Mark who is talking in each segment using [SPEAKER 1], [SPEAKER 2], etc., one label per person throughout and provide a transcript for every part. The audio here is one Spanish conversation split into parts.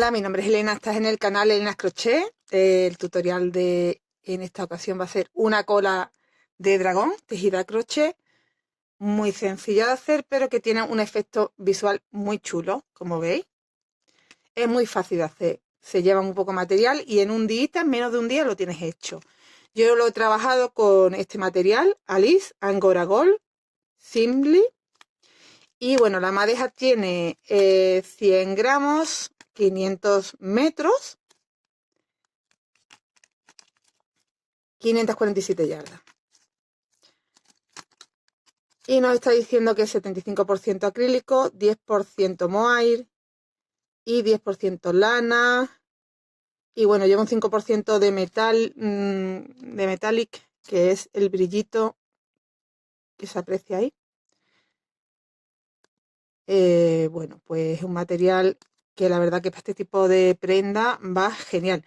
[SPEAKER 1] Hola, mi nombre es Elena, estás en el canal Elena's Crochet. El tutorial en esta ocasión va a ser una cola de dragón tejida a crochet, muy sencilla de hacer, pero que tiene un efecto visual muy chulo, como veis. Es muy fácil de hacer, se lleva un poco de material y en un día, en menos de un día, lo tienes hecho. Yo lo he trabajado con este material, Alice, Angora Gold, Simply. Y bueno, la madeja tiene 100 gramos, 500 metros, 547 yardas. Y nos está diciendo que es 75% acrílico, 10% mohair y 10% lana. Y bueno, lleva un 5% de metal, de metallic, que es el brillito que se aprecia ahí. Bueno, pues es un material que la verdad que para este tipo de prenda va genial.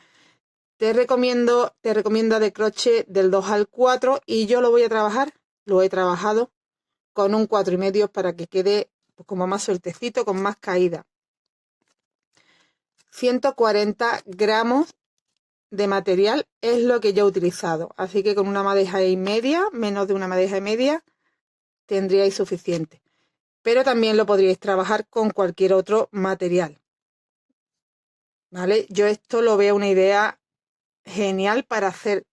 [SPEAKER 1] Te recomiendo de crochet del 2 al 4 y yo lo he trabajado con un 4,5 para que quede pues, como más sueltecito, con más caída. 140 gramos de material es lo que yo he utilizado, así que con una madeja y media, menos de una madeja y media, tendríais suficiente. Pero también lo podríais trabajar con cualquier otro material. ¿Vale? Yo esto lo veo una idea genial para hacer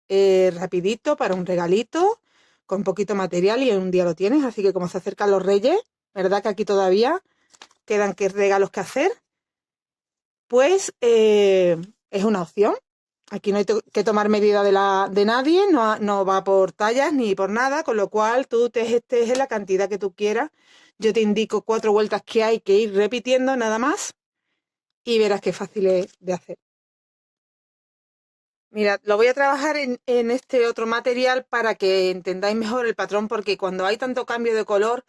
[SPEAKER 1] rapidito, para un regalito, con poquito material y en un día lo tienes. Así que como se acercan los Reyes, ¿verdad que aquí todavía quedan regalos que hacer? Pues es una opción. Aquí no hay que tomar medida de nadie, no va por tallas ni por nada, con lo cual tú tejes en la cantidad que tú quieras. Yo te indico 4 vueltas que hay que ir repitiendo nada más y verás qué fácil es de hacer. Mirad, lo voy a trabajar en este otro material para que entendáis mejor el patrón, porque cuando hay tanto cambio de color,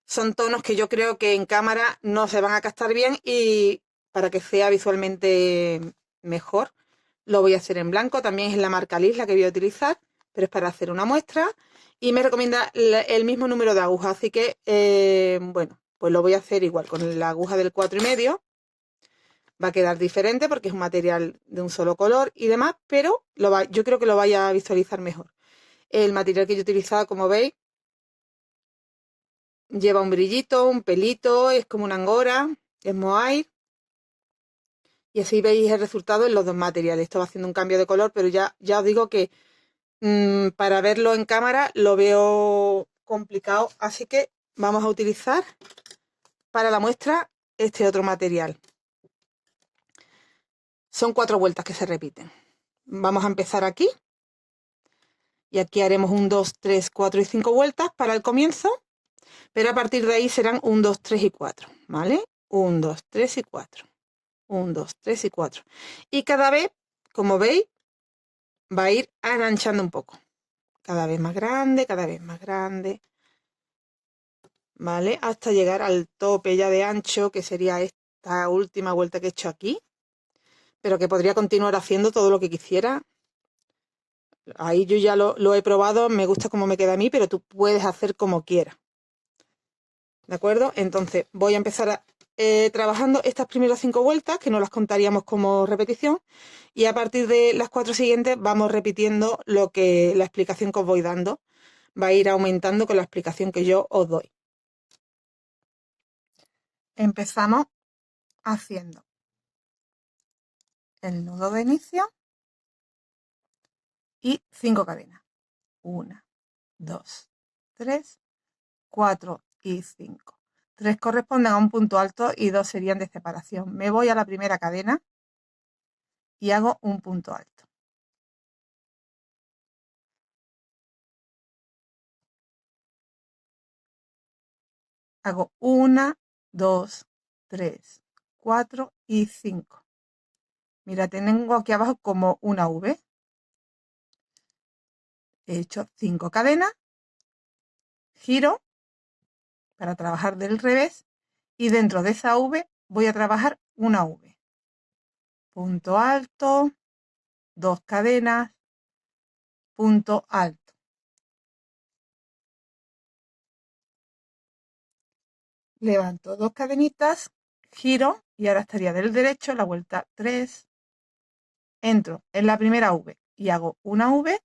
[SPEAKER 1] son tonos que yo creo que en cámara no se van a captar bien y para que sea visualmente mejor, lo voy a hacer en blanco. También es la marca Alice la que voy a utilizar, pero es para hacer una muestra y me recomienda el mismo número de agujas, así que bueno, pues lo voy a hacer igual con la aguja del 4,5. Va a quedar diferente porque es un material de un solo color y demás, pero yo creo que lo vaya a visualizar mejor. El material que yo he utilizado, como veis, lleva un brillito, un pelito, es como una angora, es mohair. Y así veis el resultado en los dos materiales. Esto va haciendo un cambio de color, pero ya os digo que para verlo en cámara lo veo complicado. Así que vamos a utilizar para la muestra este otro material. Son 4 vueltas que se repiten. Vamos a empezar aquí. Y aquí haremos 1, 2, 3, 4 y 5 vueltas para el comienzo. Pero a partir de ahí serán 1, 2, 3 y 4. ¿Vale? 1, 2, 3 y 4. 1, 2, 3 y 4. Y cada vez, como veis, va a ir enganchando un poco. Cada vez más grande, cada vez más grande. ¿Vale? Hasta llegar al tope ya de ancho, que sería esta última vuelta que he hecho aquí. Pero que podría continuar haciendo todo lo que quisiera. Ahí yo ya lo he probado, me gusta cómo me queda a mí, pero tú puedes hacer como quieras. ¿De acuerdo? Entonces voy a empezar trabajando estas primeras 5 vueltas, que no las contaríamos como repetición, y a partir de las 4 siguientes vamos repitiendo la explicación que os voy dando. Va a ir aumentando con la explicación que yo os doy. Empezamos haciendo el nudo de inicio y 5 cadenas. 1, 2, 3, 4 y 5. 3 corresponden a un punto alto y 2 serían de separación. Me voy a la primera cadena y hago un punto alto. Hago 1, 2, 3, 4 y 5. Mira, tengo aquí abajo como una V. He hecho 5 cadenas, giro para trabajar del revés y dentro de esa V voy a trabajar una V. Punto alto, 2 cadenas, punto alto. Levanto 2 cadenitas, giro y ahora estaría del derecho, la vuelta 3, entro en la primera V y hago una V,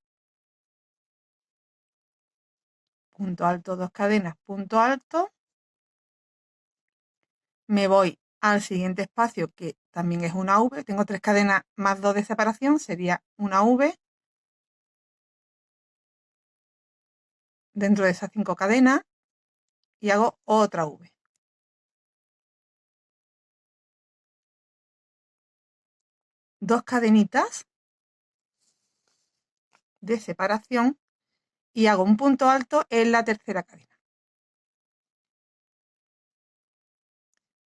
[SPEAKER 1] punto alto, 2 cadenas, punto alto, me voy al siguiente espacio que también es una V, tengo 3 cadenas más 2 de separación, sería una V, dentro de esas 5 cadenas y hago otra V. Dos cadenitas de separación y hago un punto alto en la tercera cadena.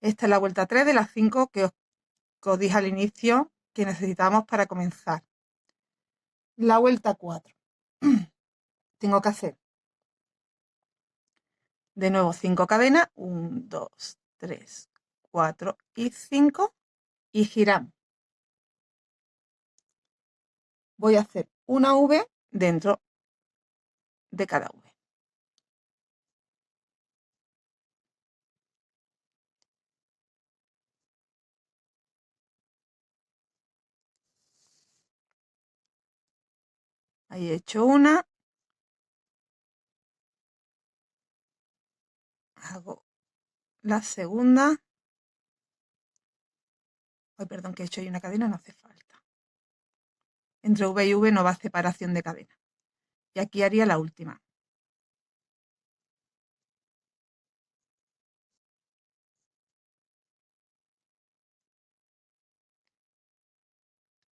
[SPEAKER 1] Esta es la vuelta 3 de las 5 que os dije al inicio que necesitamos para comenzar. La vuelta 4. Tengo que hacer de nuevo 5 cadenas, 1, 2, 3, 4 y 5 y giramos. Voy a hacer una V dentro de cada V. Ahí he hecho una, hago la segunda. Ay, perdón, que he hecho ahí una cadena, no hace falta. Entre V y V no va separación de cadena. Y aquí haría la última.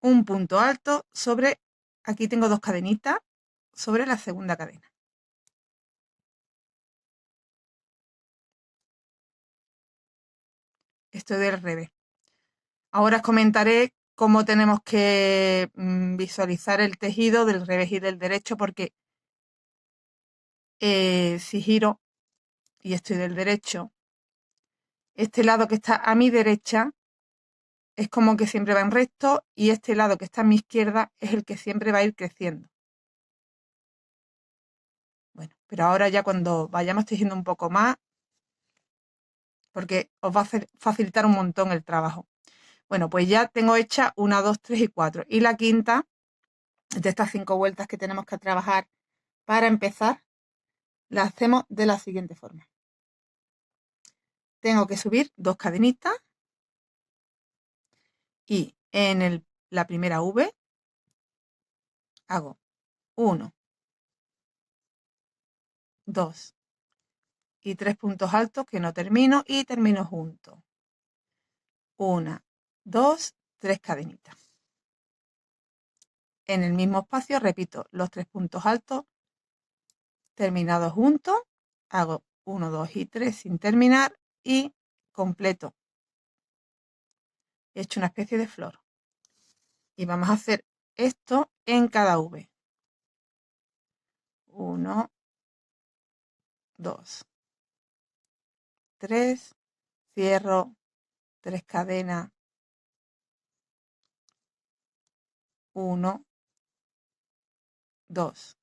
[SPEAKER 1] Un punto alto sobre, aquí tengo 2 cadenitas, sobre la segunda cadena. Esto es del revés. Ahora os comentaré cómo tenemos que visualizar el tejido del revés y del derecho, porque si giro y estoy del derecho, este lado que está a mi derecha es como que siempre va en recto y este lado que está a mi izquierda es el que siempre va a ir creciendo. Bueno, pero ahora ya cuando vayamos tejiendo un poco más, porque os va a facilitar un montón el trabajo. Bueno, pues ya tengo hecha 1, 2, 3 y 4. Y la quinta de estas 5 vueltas que tenemos que trabajar para empezar, la hacemos de la siguiente forma. Tengo que subir 2 cadenitas y en la primera V hago 1, 2 y 3 puntos altos que no termino y termino junto. 1, 2, 3 cadenitas. En el mismo espacio repito los 3 puntos altos terminados juntos, hago 1, 2 y 3 sin terminar y completo. He hecho una especie de flor. Y vamos a hacer esto en cada V. 1, 2, 3, cierro, 3 cadenas, 1, 2,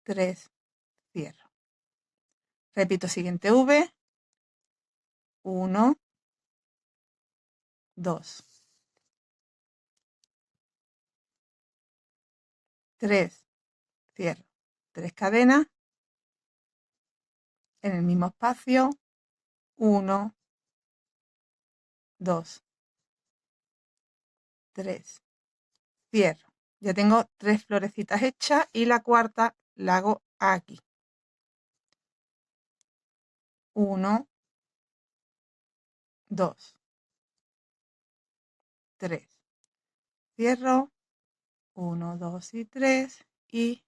[SPEAKER 1] 3, cierro. Repito siguiente V, 1, 2, 3, cierro, 3 cadenas, en el mismo espacio, 1, 2, 3, cierro. Ya tengo 3 florecitas hechas y la cuarta la hago aquí. 1, 2, 3. Cierro. 1, 2 y 3 y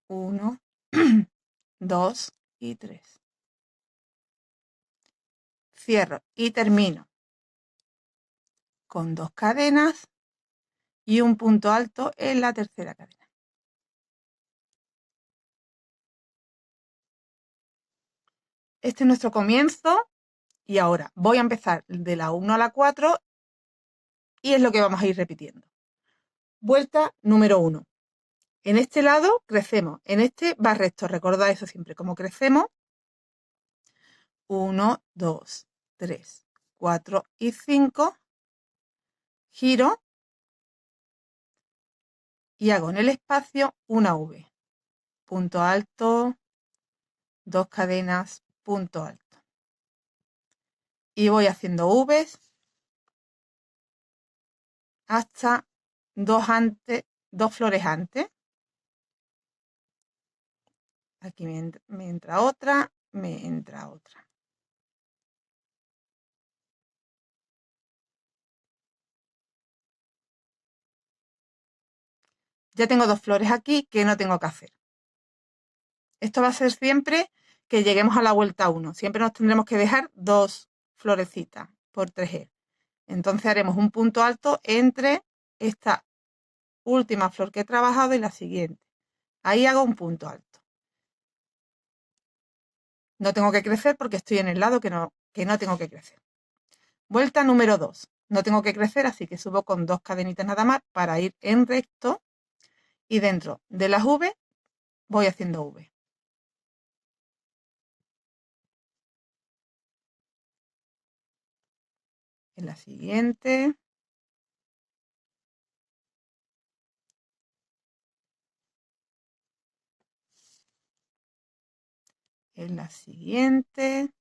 [SPEAKER 1] 1, 2 y 3. Cierro y termino con 2 cadenas y un punto alto en la tercera cadena. Este es nuestro comienzo y ahora voy a empezar de la 1 a la 4 y es lo que vamos a ir repitiendo. Vuelta número 1. En este lado crecemos, en este va recto, recordad eso siempre, como crecemos, 1, 2, 3, 4 y 5, giro y hago en el espacio una V, punto alto, 2 cadenas, punto alto. Y voy haciendo V's hasta dos flores antes. Aquí me entra otra, me entra otra. Ya tengo dos flores aquí que no tengo que hacer. Esto va a ser siempre que lleguemos a la vuelta 1. Siempre nos tendremos que dejar dos florecitas por tejer. Entonces haremos un punto alto entre esta última flor que he trabajado y la siguiente. Ahí hago un punto alto. No tengo que crecer porque estoy en el lado que no tengo que crecer. Vuelta número 2. No tengo que crecer, así que subo con dos cadenitas nada más para ir en recto. Y dentro de las V voy haciendo V. En la siguiente. En la siguiente.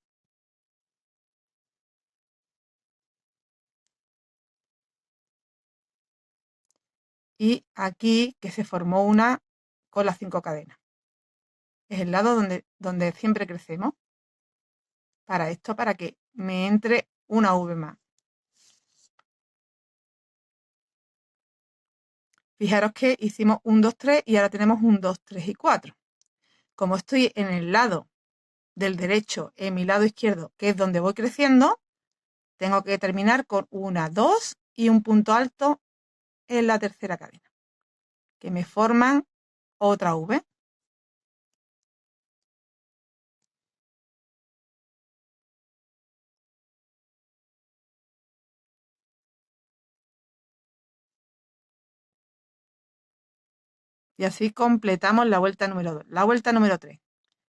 [SPEAKER 1] Y aquí que se formó una con las 5 cadenas. Es el lado donde siempre crecemos. Para esto, para que me entre una V más. Fijaros que hicimos un 2, 3 y ahora tenemos un 2, 3 y 4. Como estoy en el lado del derecho, en mi lado izquierdo, que es donde voy creciendo, tengo que terminar con una, 2 y un punto alto en la tercera cadena, que me forman otra V. Y así completamos la vuelta número 2. La vuelta número 3.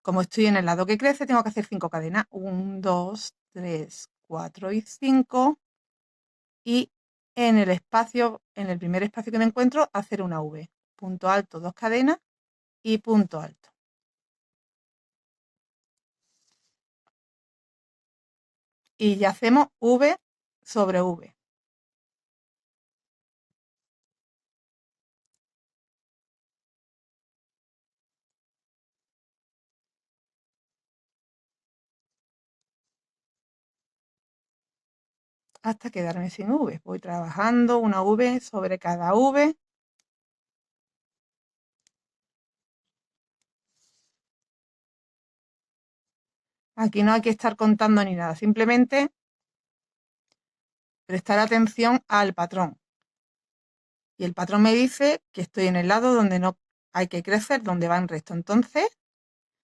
[SPEAKER 1] Como estoy en el lado que crece, tengo que hacer 5 cadenas. 1, 2, 3, 4 y 5. Y en el espacio, en el primer espacio que me encuentro, hacer una V. Punto alto, 2 cadenas y punto alto. Y ya hacemos V sobre V. Hasta quedarme sin V. Voy trabajando una V sobre cada V. Aquí no hay que estar contando ni nada, simplemente prestar atención al patrón. Y el patrón me dice que estoy en el lado donde no hay que crecer, donde va en recto. Entonces,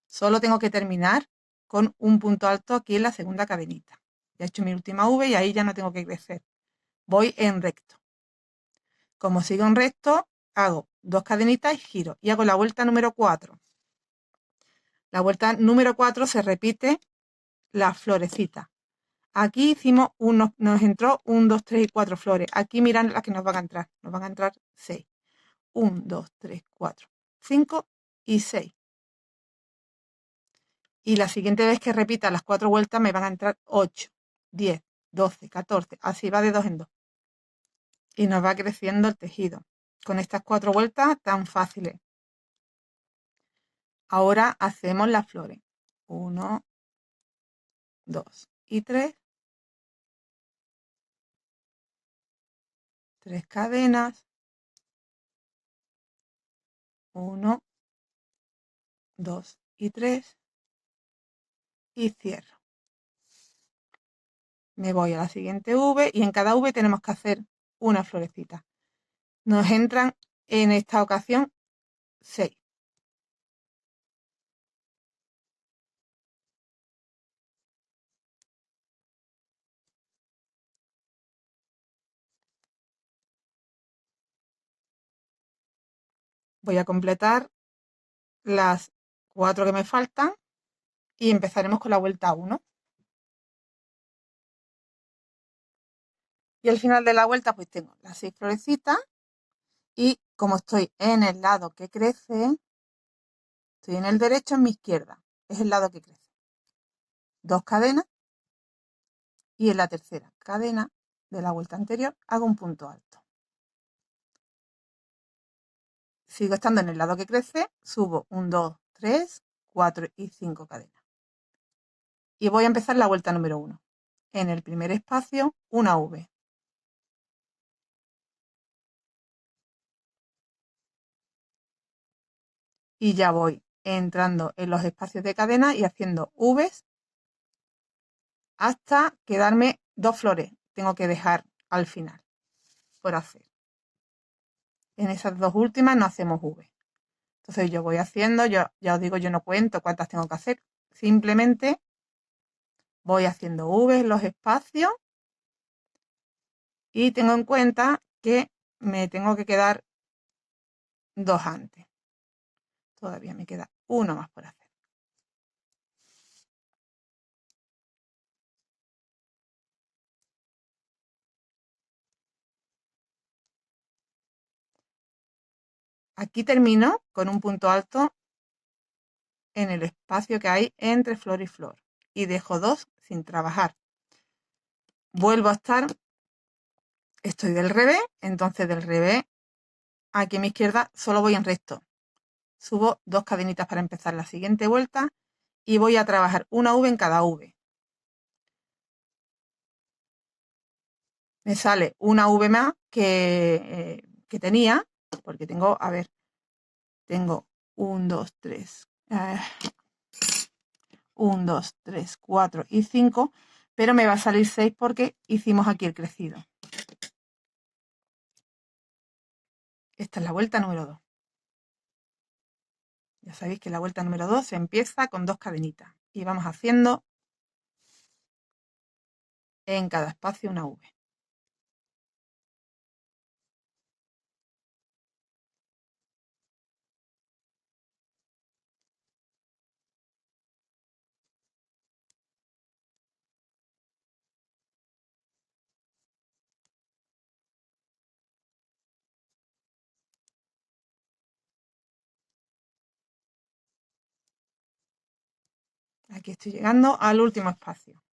[SPEAKER 1] solo tengo que terminar con un punto alto aquí en la segunda cadenita. Ya he hecho mi última V y ahí ya no tengo que crecer. Voy en recto. Como sigo en recto, hago dos cadenitas y giro. Y hago la vuelta número 4. La vuelta número 4 se repite la florecita. Aquí hicimos nos entró 1, 2, 3 y 4 flores. Aquí miran las que nos van a entrar. Nos van a entrar 6. 1, 2, 3, 4, 5 y 6. Y la siguiente vez que repita las 4 vueltas me van a entrar 8, 10, 12, 14. Así va de 2 en 2. Y nos va creciendo el tejido. Con estas 4 vueltas tan fáciles. Ahora hacemos las flores. 1, 2 y 3. 3 cadenas. 1, 2 y 3. Y cierro. Me voy a la siguiente V y en cada V tenemos que hacer una florecita. Nos entran en esta ocasión 6. Voy a completar las 4 que me faltan y empezaremos con la vuelta 1. Y al final de la vuelta pues tengo las 6 florecitas y como estoy en el lado que crece, estoy en el derecho, en mi izquierda, es el lado que crece. 2 cadenas y en la tercera cadena de la vuelta anterior hago un punto alto. Sigo estando en el lado que crece, subo 1, 2, 3, 4 y 5 cadenas. Y voy a empezar la vuelta número 1. En el primer espacio, una V. Y ya voy entrando en los espacios de cadena y haciendo Vs hasta quedarme 2 flores. Tengo que dejar al final por hacer. En esas 2 últimas no hacemos V. Entonces yo voy haciendo, ya os digo, yo no cuento cuántas tengo que hacer. Simplemente voy haciendo V en los espacios y tengo en cuenta que me tengo que quedar 2 antes. Todavía me queda uno más por hacer. Aquí termino con un punto alto en el espacio que hay entre flor y flor y dejo 2 sin trabajar. Vuelvo a estar, estoy del revés, entonces del revés aquí a mi izquierda solo voy en recto. Subo 2 cadenitas para empezar la siguiente vuelta y voy a trabajar una V en cada V. Me sale una V más que tenía, porque tengo, a ver, tengo 1, 2, 3, 1, 2, 3, 4 y 5, pero me va a salir 6 porque hicimos aquí el crecido. Esta es la vuelta número 2. Ya sabéis que la vuelta número 2 se empieza con 2 cadenitas y vamos haciendo en cada espacio una V. Aquí estoy llegando al último espacio.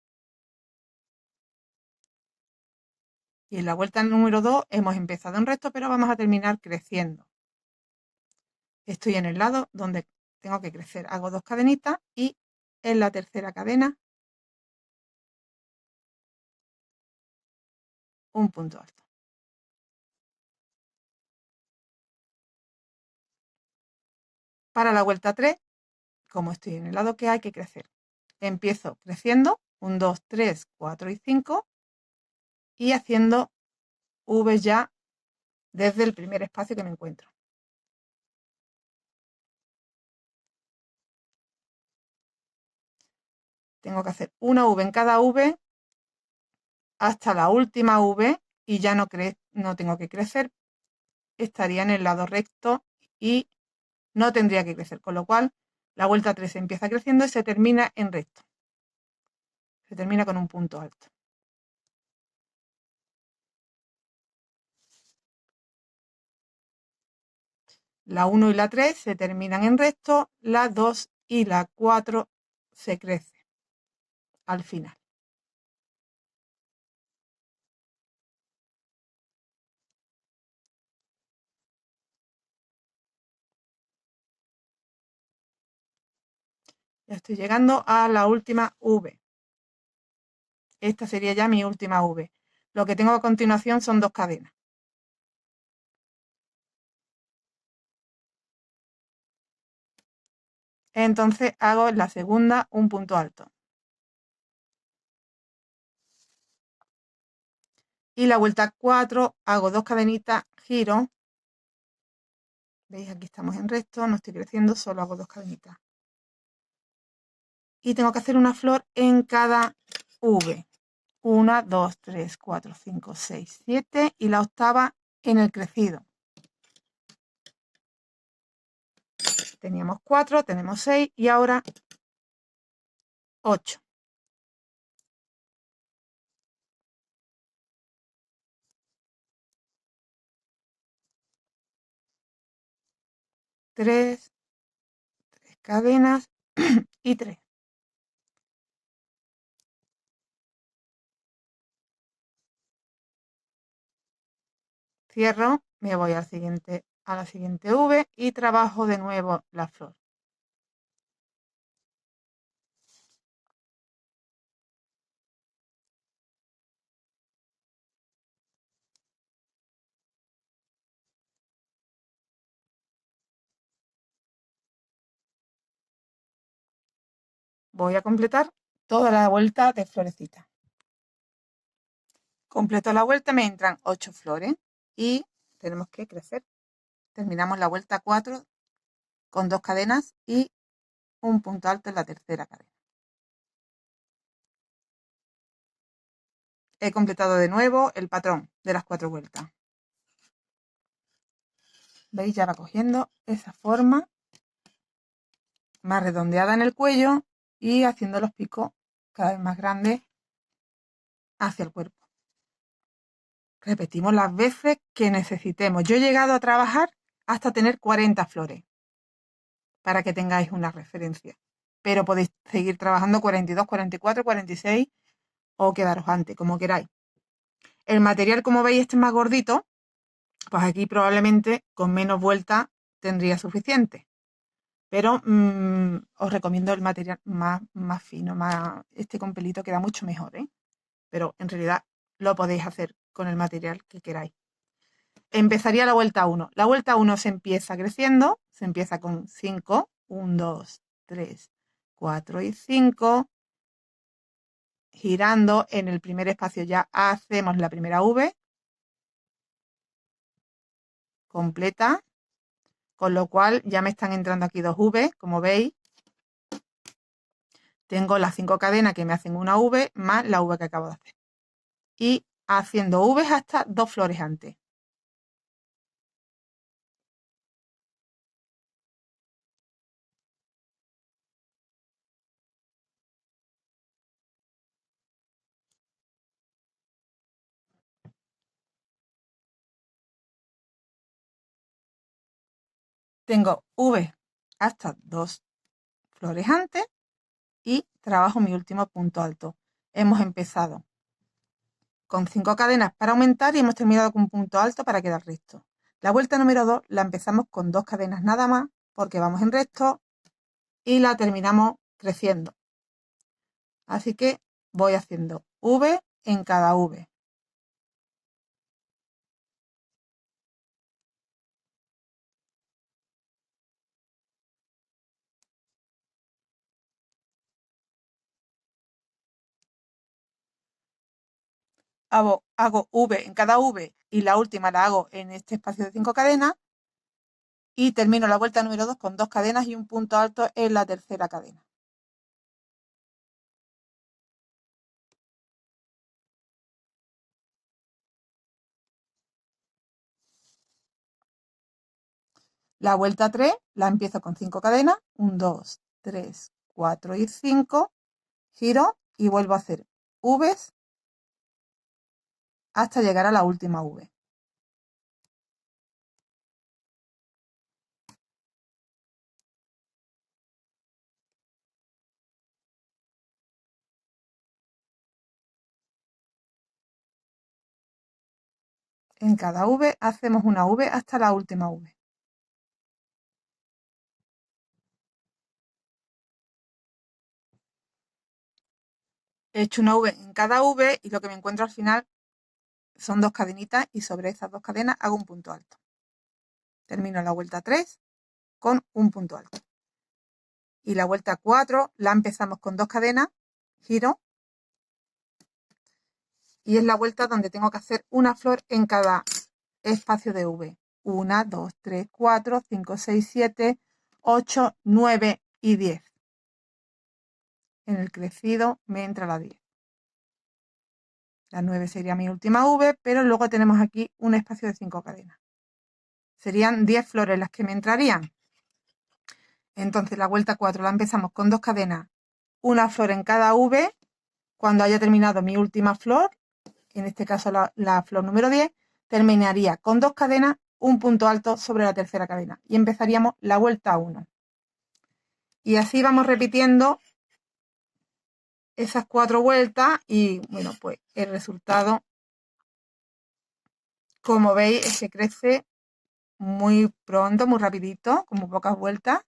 [SPEAKER 1] Y en la vuelta número 2 hemos empezado en recto, pero vamos a terminar creciendo. Estoy en el lado donde tengo que crecer. Hago 2 cadenitas y en la tercera cadena un punto alto. Para la vuelta 3, como estoy en el lado que hay que crecer, empiezo creciendo 1, 2, 3, 4 y 5 y haciendo V ya desde el primer espacio que me encuentro. Tengo que hacer una V en cada V hasta la última V y ya no tengo que crecer, estaría en el lado recto y no tendría que crecer, con lo cual la vuelta 3 empieza creciendo y se termina en recto. Se termina con un punto alto. La 1 y la 3 se terminan en recto, la 2 y la 4 se crece al final. Ya estoy llegando a la última V. Esta sería ya mi última V. Lo que tengo a continuación son 2 cadenas. Entonces hago en la segunda un punto alto. Y la vuelta 4 hago 2 cadenitas, giro. ¿Veis? Aquí estamos en recto, no estoy creciendo, solo hago 2 cadenitas. Y tengo que hacer una flor en cada V. 1, 2, 3, 4, 5, 6, 7 y la octava en el crecido. Teníamos 4, tenemos 6 y ahora 8. 3 cadenas y 3. Cierro, me voy a la siguiente V y trabajo de nuevo la flor. Voy a completar toda la vuelta de florecita. Completo la vuelta, me entran 8 flores y tenemos que crecer. Terminamos la vuelta 4 con 2 cadenas y un punto alto en la tercera cadena. He completado de nuevo el patrón de las 4 vueltas. ¿Veis? Ya va cogiendo esa forma más redondeada en el cuello y haciendo los picos cada vez más grandes hacia el cuerpo. Repetimos las veces que necesitemos. Yo he llegado a trabajar hasta tener 40 flores para que tengáis una referencia. Pero podéis seguir trabajando 42, 44, 46 o quedaros antes, como queráis. El material, como veis, este es más gordito, pues aquí probablemente con menos vueltas tendría suficiente. Pero os recomiendo el material más fino, este con pelito queda mucho mejor, ¿eh? Pero en realidad lo podéis hacer con el material que queráis. Empezaría la vuelta 1. La vuelta 1 se empieza creciendo, se empieza con 5, 1, 2, 3, 4 y 5. Girando en el primer espacio ya hacemos la primera V completa, con lo cual ya me están entrando aquí 2 V, como veis. Tengo las 5 cadenas que me hacen una V más la V que acabo de hacer. Y haciendo V hasta 2 flores antes. Tengo V hasta 2 flores antes y trabajo mi último punto alto. Hemos empezado con 5 cadenas para aumentar y hemos terminado con un punto alto para quedar recto. La vuelta número 2 la empezamos con 2 cadenas nada más porque vamos en recto y la terminamos creciendo. Así que voy haciendo V en cada V. Hago V en cada V y la última la hago en este espacio de 5 cadenas y termino la vuelta número 2 con 2 cadenas y un punto alto en la tercera cadena. La vuelta 3 la empiezo con 5 cadenas, 1, 2, 3, 4 y 5, giro y vuelvo a hacer V's hasta llegar a la última V. En cada V hacemos una V hasta la última V. He hecho una V en cada V y lo que me encuentro al final son 2 cadenitas y sobre esas 2 cadenas hago un punto alto. Termino la vuelta 3 con un punto alto. Y la vuelta 4 la empezamos con 2 cadenas, giro, y es la vuelta donde tengo que hacer una flor en cada espacio de V. 1, 2, 3, 4, 5, 6, 7, 8, 9 y 10. En el crecido me entra la 10. La 9 sería mi última V, pero luego tenemos aquí un espacio de 5 cadenas. Serían 10 flores las que me entrarían. Entonces la vuelta 4 la empezamos con 2 cadenas, una flor en cada V. Cuando haya terminado mi última flor, en este caso la flor número 10, terminaría con 2 cadenas un punto alto sobre la tercera cadena y empezaríamos la vuelta 1. Y así vamos repitiendo esas 4 vueltas y bueno, pues el resultado, como veis, es que crece muy pronto, muy rapidito, con muy pocas vueltas.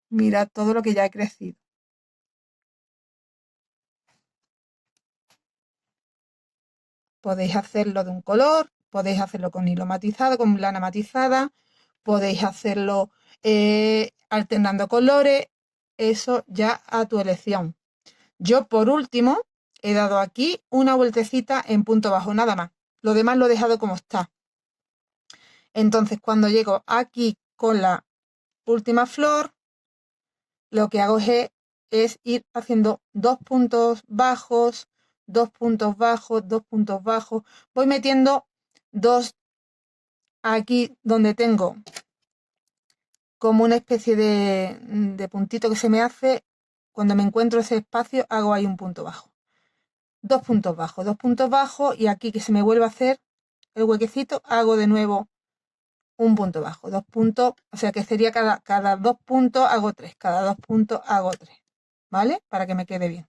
[SPEAKER 1] Mirad todo lo que ya he crecido. Podéis hacerlo de un color, podéis hacerlo con hilo matizado, con lana matizada, podéis hacerlo alternando colores, eso ya a tu elección. Yo por último he dado aquí una vueltecita en punto bajo, nada más. Lo demás lo he dejado como está. Entonces cuando llego aquí con la última flor, lo que hago es ir haciendo 2 puntos bajos, 2 puntos bajos, 2 puntos bajos. Voy metiendo 2 aquí donde tengo como una especie de puntito que se me hace. Cuando me encuentro ese espacio hago ahí un punto bajo. 2 puntos bajos, 2 puntos bajos y aquí que se me vuelve a hacer el huequecito hago de nuevo un punto bajo, 2 puntos, o sea que sería cada 2 puntos hago 3, cada 2 puntos hago 3, ¿vale? Para que me quede bien.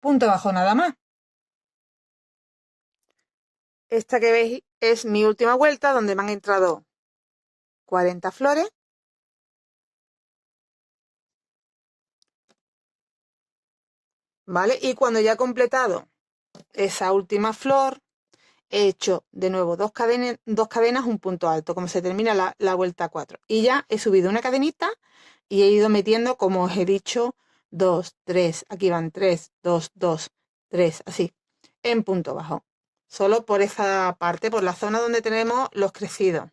[SPEAKER 1] Punto bajo nada más. Esta que veis es mi última vuelta donde me han entrado 40 flores. ¿Vale? Y cuando ya he completado esa última flor, he hecho de nuevo dos cadenas, un punto alto, como se termina la vuelta 4. Y ya he subido una cadenita y he ido metiendo, como os he dicho, 2, 3, aquí van 3, 2, 2, 3, así, en punto bajo. Solo por esa parte, por la zona donde tenemos los crecidos.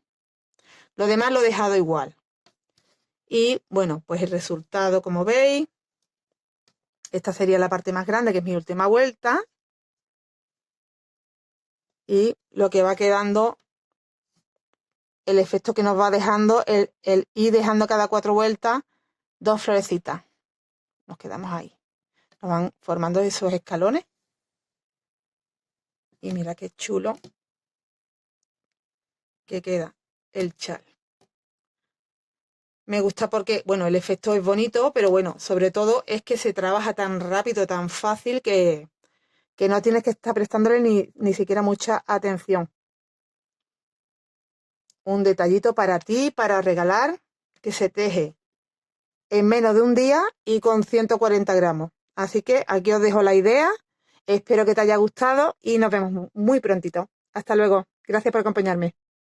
[SPEAKER 1] Lo demás lo he dejado igual. Y bueno, pues el resultado, como veis, esta sería la parte más grande, que es mi última vuelta. Y lo que va quedando, el efecto que nos va dejando el ir dejando cada 4 vueltas 2 florecitas. Nos quedamos ahí. Nos van formando esos escalones. Y mira qué chulo que queda el chal. Me gusta porque, bueno, el efecto es bonito, pero bueno, sobre todo es que se trabaja tan rápido, tan fácil que no tienes que estar prestándole ni siquiera mucha atención. Un detallito para ti, para regalar, que se teje en menos de un día y con 140 gramos. Así que aquí os dejo la idea. Espero que te haya gustado y nos vemos muy prontito. Hasta luego. Gracias por acompañarme.